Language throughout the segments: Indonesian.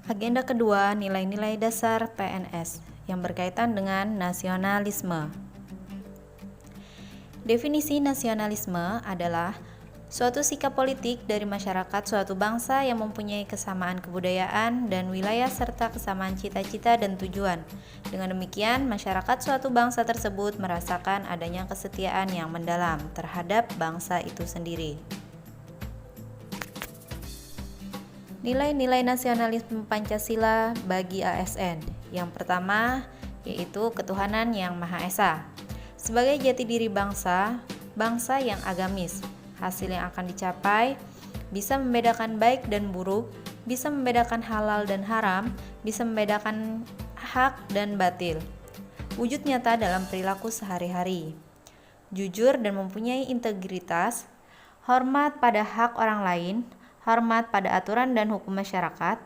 Agenda kedua, nilai-nilai dasar PNS yang berkaitan dengan nasionalisme. Definisi nasionalisme adalah suatu sikap politik dari masyarakat suatu bangsa yang mempunyai kesamaan kebudayaan dan wilayah serta kesamaan cita-cita dan tujuan. Dengan demikian, masyarakat suatu bangsa tersebut merasakan adanya kesetiaan yang mendalam terhadap bangsa itu sendiri. Nilai-nilai nasionalisme Pancasila bagi ASN. Yang pertama, yaitu ketuhanan yang Maha Esa. Sebagai jati diri bangsa, bangsa yang agamis, hasil yang akan dicapai bisa membedakan baik dan buruk, bisa membedakan halal dan haram, bisa membedakan hak dan batil. Wujud nyata dalam perilaku sehari-hari. Jujur dan mempunyai integritas, hormat pada hak orang lain, hormat pada aturan dan hukum masyarakat,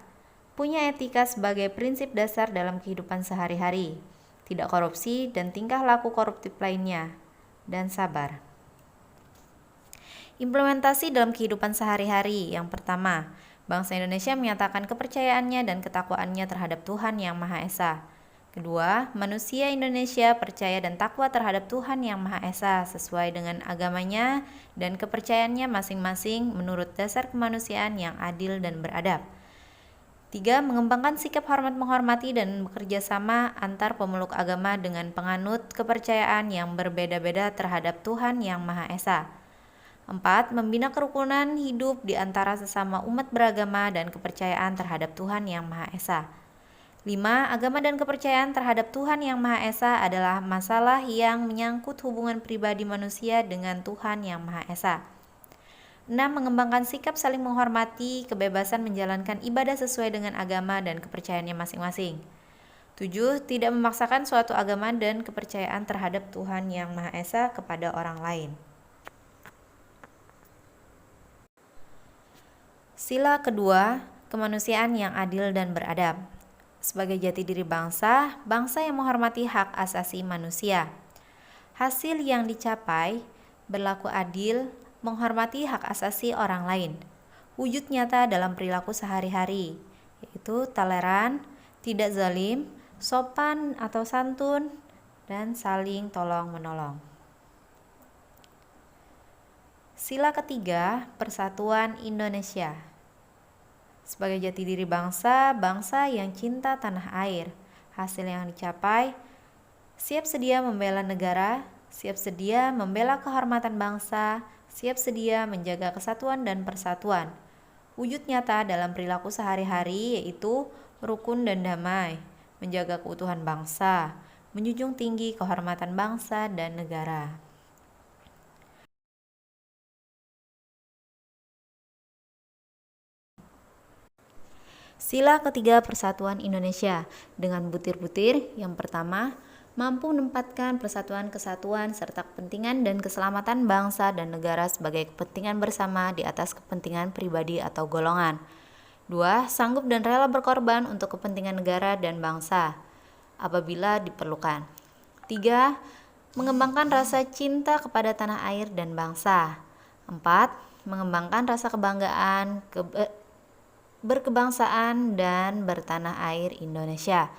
punya etika sebagai prinsip dasar dalam kehidupan sehari-hari, tidak korupsi dan tingkah laku koruptif lainnya, dan sabar. Implementasi dalam kehidupan sehari-hari. Yang pertama, bangsa Indonesia menyatakan kepercayaannya dan ketakwaannya terhadap Tuhan Yang Maha Esa. Kedua, manusia Indonesia percaya dan takwa terhadap Tuhan Yang Maha Esa sesuai dengan agamanya dan kepercayaannya masing-masing menurut dasar kemanusiaan yang adil dan beradab. 3. Mengembangkan sikap hormat menghormati dan bekerja sama antar pemeluk agama dengan penganut kepercayaan yang berbeda-beda terhadap Tuhan Yang Maha Esa. 4. Membina kerukunan hidup di antara sesama umat beragama dan kepercayaan terhadap Tuhan Yang Maha Esa. 5. Agama dan kepercayaan terhadap Tuhan Yang Maha Esa adalah masalah yang menyangkut hubungan pribadi manusia dengan Tuhan Yang Maha Esa. 6. Mengembangkan sikap saling menghormati, kebebasan menjalankan ibadah sesuai dengan agama dan kepercayaannya masing-masing. 7. Tidak memaksakan suatu agama dan kepercayaan terhadap Tuhan Yang Maha Esa kepada orang lain. Sila kedua, kemanusiaan yang adil dan beradab. Sebagai jati diri bangsa, bangsa yang menghormati hak asasi manusia. Hasil yang dicapai berlaku adil, menghormati hak asasi orang lain. Wujud nyata dalam perilaku sehari-hari, yaitu toleran, tidak zalim, sopan atau santun, dan saling tolong-menolong. Sila ketiga, persatuan Indonesia. Sebagai jati diri bangsa, bangsa yang cinta tanah air. Hasil yang dicapai, siap sedia membela negara, siap sedia membela kehormatan bangsa, siap sedia menjaga kesatuan dan persatuan. Wujud nyata dalam perilaku sehari-hari yaitu rukun dan damai, menjaga keutuhan bangsa, menjunjung tinggi kehormatan bangsa dan negara. Sila ketiga persatuan Indonesia dengan butir-butir. Yang pertama, mampu menempatkan persatuan kesatuan serta kepentingan dan keselamatan bangsa dan negara sebagai kepentingan bersama di atas kepentingan pribadi atau golongan. 2. Sanggup dan rela berkorban untuk kepentingan negara dan bangsa apabila diperlukan. 3. Mengembangkan rasa cinta kepada tanah air dan bangsa. 4. Mengembangkan rasa kebanggaan, berkebangsaan dan bertanah air Indonesia.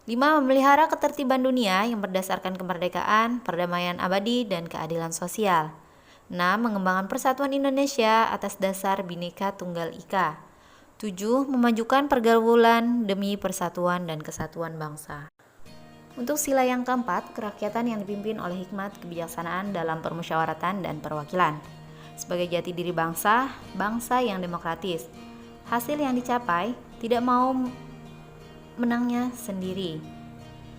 5. Memelihara ketertiban dunia yang berdasarkan kemerdekaan, perdamaian abadi, dan keadilan sosial. 6. Mengembangkan persatuan Indonesia atas dasar Bhinneka Tunggal Ika. 7. Memajukan pergaulan demi persatuan dan kesatuan bangsa. Untuk sila yang keempat, kerakyatan yang dipimpin oleh hikmat kebijaksanaan dalam permusyawaratan dan perwakilan. Sebagai jati diri bangsa, bangsa yang demokratis. Hasil yang dicapai tidak mau menangnya sendiri,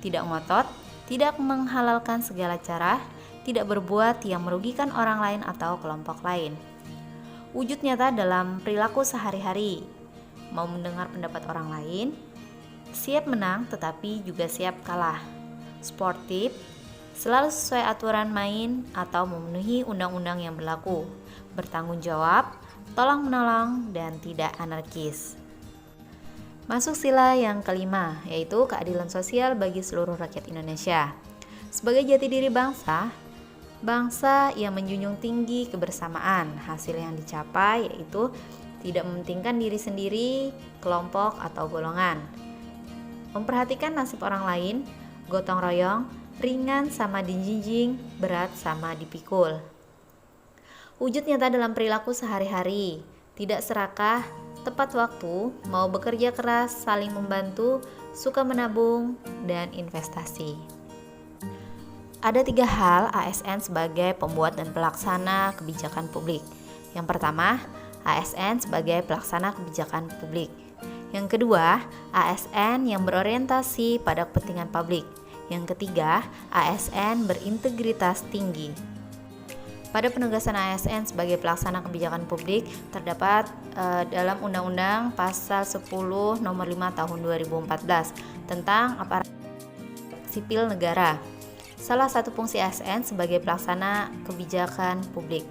tidak ngotot, tidak menghalalkan segala cara, tidak berbuat yang merugikan orang lain atau kelompok lain. Wujud nyata dalam perilaku sehari-hari, mau mendengar pendapat orang lain, siap menang tetapi juga siap kalah, sportif, selalu sesuai aturan main atau memenuhi undang-undang yang berlaku, bertanggung jawab, tolong menolong, dan tidak anarkis. Masuk sila yang kelima, yaitu keadilan sosial bagi seluruh rakyat Indonesia. Sebagai jati diri bangsa, bangsa yang menjunjung tinggi kebersamaan. Hasil yang dicapai yaitu tidak mementingkan diri sendiri, kelompok, atau golongan. Memperhatikan nasib orang lain, gotong royong, ringan sama dijinjing, berat sama dipikul. Wujud nyata dalam perilaku sehari-hari, tidak serakah, tepat waktu, mau bekerja keras, saling membantu, suka menabung, dan investasi. Ada 3 hal ASN sebagai pembuat dan pelaksana kebijakan publik. Yang pertama, ASN sebagai pelaksana kebijakan publik. Yang kedua, ASN yang berorientasi pada kepentingan publik. Yang ketiga, ASN berintegritas tinggi. Pada penugasan ASN sebagai pelaksana kebijakan publik terdapat dalam Undang-Undang Pasal 10 Nomor 5 Tahun 2014 tentang aparatur sipil negara. Salah satu fungsi ASN sebagai pelaksana kebijakan publik.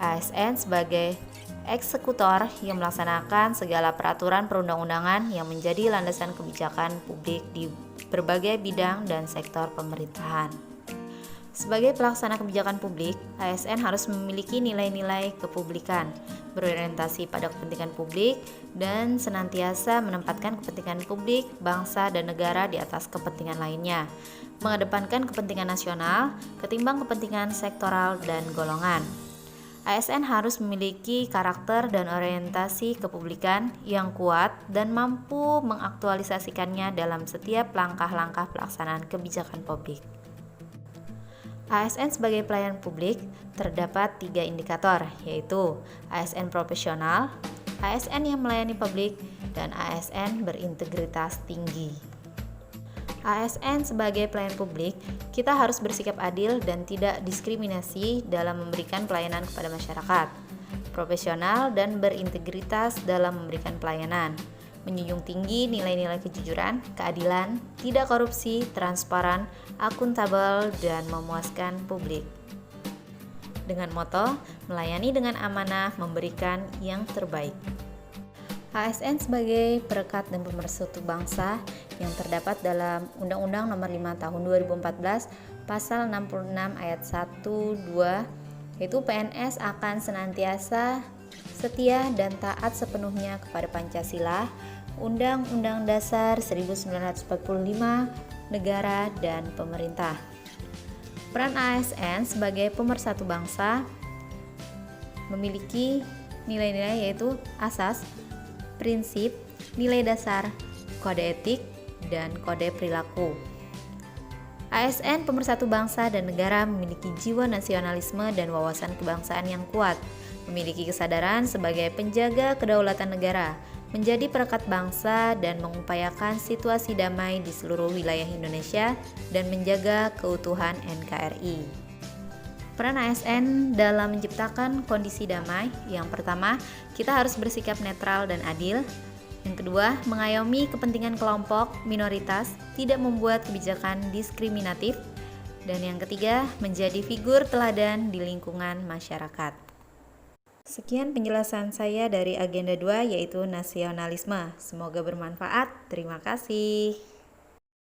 ASN sebagai eksekutor yang melaksanakan segala peraturan perundang-undangan yang menjadi landasan kebijakan publik di berbagai bidang dan sektor pemerintahan. Sebagai pelaksana kebijakan publik, ASN harus memiliki nilai-nilai kepublikan, berorientasi pada kepentingan publik, dan senantiasa menempatkan kepentingan publik, bangsa, dan negara di atas kepentingan lainnya, mengedepankan kepentingan nasional ketimbang kepentingan sektoral dan golongan. ASN harus memiliki karakter dan orientasi kepublikan yang kuat dan mampu mengaktualisasikannya dalam setiap langkah-langkah pelaksanaan kebijakan publik. ASN sebagai pelayan publik terdapat 3 indikator, yaitu ASN profesional, ASN yang melayani publik, dan ASN berintegritas tinggi. ASN sebagai pelayan publik, kita harus bersikap adil dan tidak diskriminasi dalam memberikan pelayanan kepada masyarakat, profesional dan berintegritas dalam memberikan pelayanan, menjunjung tinggi nilai-nilai kejujuran, keadilan, tidak korupsi, transparan, akuntabel, dan memuaskan publik. Dengan moto, melayani dengan amanah, memberikan yang terbaik. ASN sebagai perekat dan pemersatu bangsa yang terdapat dalam Undang-Undang Nomor 5 Tahun 2014 Pasal 66 ayat 1, 2, yaitu PNS akan senantiasa setia dan taat sepenuhnya kepada Pancasila, Undang-Undang Dasar 1945, negara, dan pemerintah. Peran ASN sebagai pemersatu bangsa memiliki nilai-nilai yaitu asas, prinsip, nilai dasar, kode etik, dan kode perilaku. ASN pemersatu bangsa dan negara memiliki jiwa nasionalisme dan wawasan kebangsaan yang kuat, memiliki kesadaran sebagai penjaga kedaulatan negara, menjadi perekat bangsa dan mengupayakan situasi damai di seluruh wilayah Indonesia dan menjaga keutuhan NKRI. Peran ASN dalam menciptakan kondisi damai, yang pertama, kita harus bersikap netral dan adil. Yang kedua, mengayomi kepentingan kelompok minoritas, tidak membuat kebijakan diskriminatif. Dan yang ketiga, menjadi figur teladan di lingkungan masyarakat. Sekian penjelasan saya dari agenda 2 yaitu nasionalisme. Semoga bermanfaat. Terima kasih.